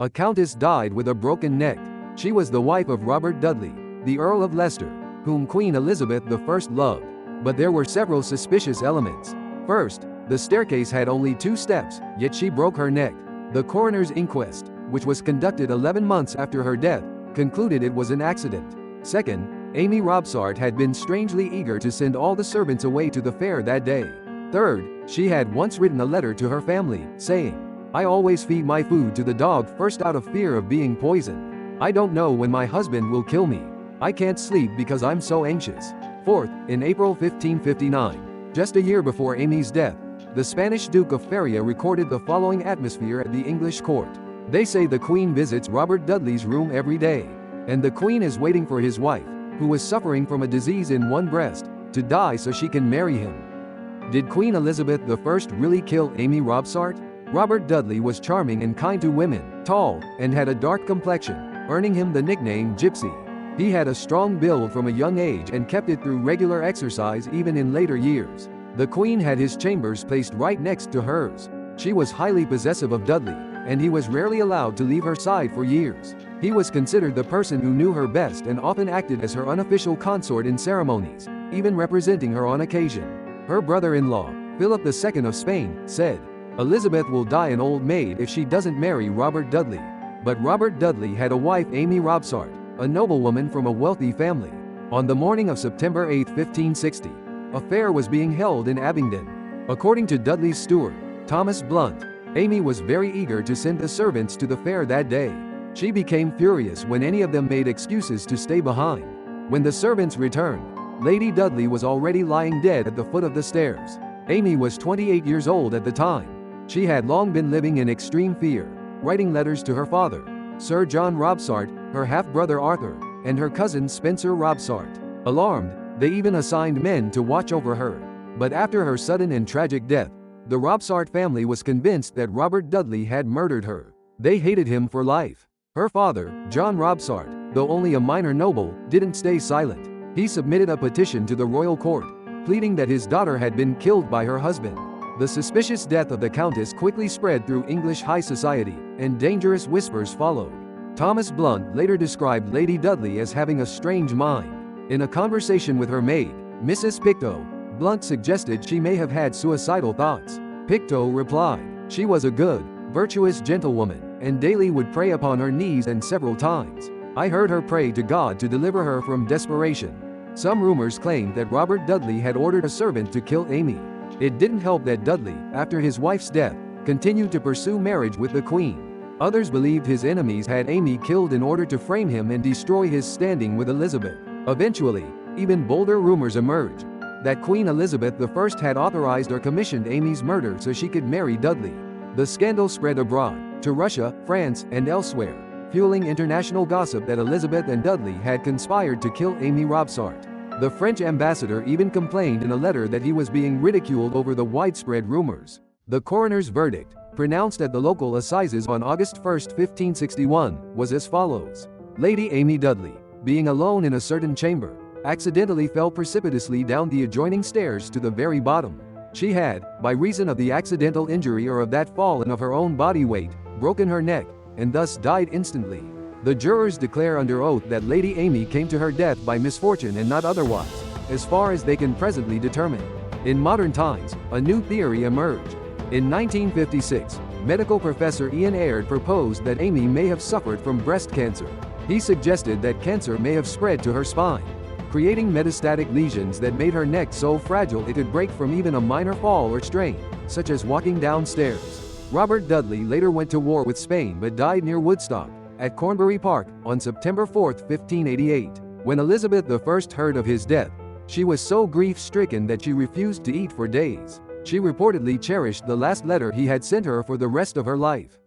A countess died with a broken neck. She was the wife of Robert Dudley, the Earl of Leicester, whom Queen Elizabeth I loved. But there were several suspicious elements. First, the staircase had only 2 steps, yet she broke her neck. The coroner's inquest, which was conducted 11 months after her death, concluded it was an accident. Second, Amy Robsart had been strangely eager to send all the servants away to the fair that day. Third, she had once written a letter to her family, saying, "I always feed my food to the dog first out of fear of being poisoned. I don't know when my husband will kill me. I can't sleep because I'm so anxious." Fourth, in April 1559, just a year before Amy's death, the Spanish Duke of Feria recorded the following atmosphere at the English court. "They say the Queen visits Robert Dudley's room every day, and the Queen is waiting for his wife, who was suffering from a disease in one breast, to die so she can marry him." Did Queen Elizabeth I really kill Amy Robsart? Robert Dudley was charming and kind to women, tall, and had a dark complexion, earning him the nickname Gypsy. He had a strong build from a young age and kept it through regular exercise even in later years. The Queen had his chambers placed right next to hers. She was highly possessive of Dudley, and he was rarely allowed to leave her side for years. He was considered the person who knew her best and often acted as her unofficial consort in ceremonies, even representing her on occasion. Her brother-in-law, Philip II of Spain, said, "Elizabeth will die an old maid if she doesn't marry Robert Dudley." But Robert Dudley had a wife, Amy Robsart, a noblewoman from a wealthy family. On the morning of September 8, 1560, a fair was being held in Abingdon. According to Dudley's steward, Thomas Blunt, Amy was very eager to send the servants to the fair that day. She became furious when any of them made excuses to stay behind. When the servants returned, Lady Dudley was already lying dead at the foot of the stairs. Amy was 28 years old at the time. She had long been living in extreme fear, writing letters to her father, Sir John Robsart, her half-brother Arthur, and her cousin Spencer Robsart. Alarmed, they even assigned men to watch over her. But after her sudden and tragic death, the Robsart family was convinced that Robert Dudley had murdered her. They hated him for life. Her father, John Robsart, though only a minor noble, didn't stay silent. He submitted a petition to the royal court, pleading that his daughter had been killed by her husband. The suspicious death of the Countess quickly spread through English high society, and dangerous whispers followed. Thomas Blunt later described Lady Dudley as having a strange mind. In a conversation with her maid, Mrs. Pictou, Blunt suggested she may have had suicidal thoughts. Pictou replied, "She was a good, virtuous gentlewoman, and daily would pray upon her knees and several times. I heard her pray to God to deliver her from desperation." Some rumors claimed that Robert Dudley had ordered a servant to kill Amy. It didn't help that Dudley, after his wife's death, continued to pursue marriage with the Queen. Others believed his enemies had Amy killed in order to frame him and destroy his standing with Elizabeth. Eventually, even bolder rumors emerged that Queen Elizabeth I had authorized or commissioned Amy's murder so she could marry Dudley. The scandal spread abroad, to Russia, France, and elsewhere, fueling international gossip that Elizabeth and Dudley had conspired to kill Amy Robsart. The French ambassador even complained in a letter that he was being ridiculed over the widespread rumors. The coroner's verdict, pronounced at the local assizes on August 1, 1561, was as follows. Lady Amy Dudley, being alone in a certain chamber, accidentally fell precipitously down the adjoining stairs to the very bottom. She had, by reason of the accidental injury or of that fall and of her own body weight, broken her neck, and thus died instantly. The jurors declare under oath that Lady Amy came to her death by misfortune and not otherwise, as far as they can presently determine. In modern times, a new theory emerged. In 1956, medical professor Ian Aird proposed that Amy may have suffered from breast cancer. He suggested that cancer may have spread to her spine, creating metastatic lesions that made her neck so fragile it could break from even a minor fall or strain, such as walking downstairs. Robert Dudley later went to war with Spain but died near Woodstock, at Cornbury Park, on September 4, 1588. When Elizabeth I heard of his death, she was so grief-stricken that she refused to eat for days. She reportedly cherished the last letter he had sent her for the rest of her life.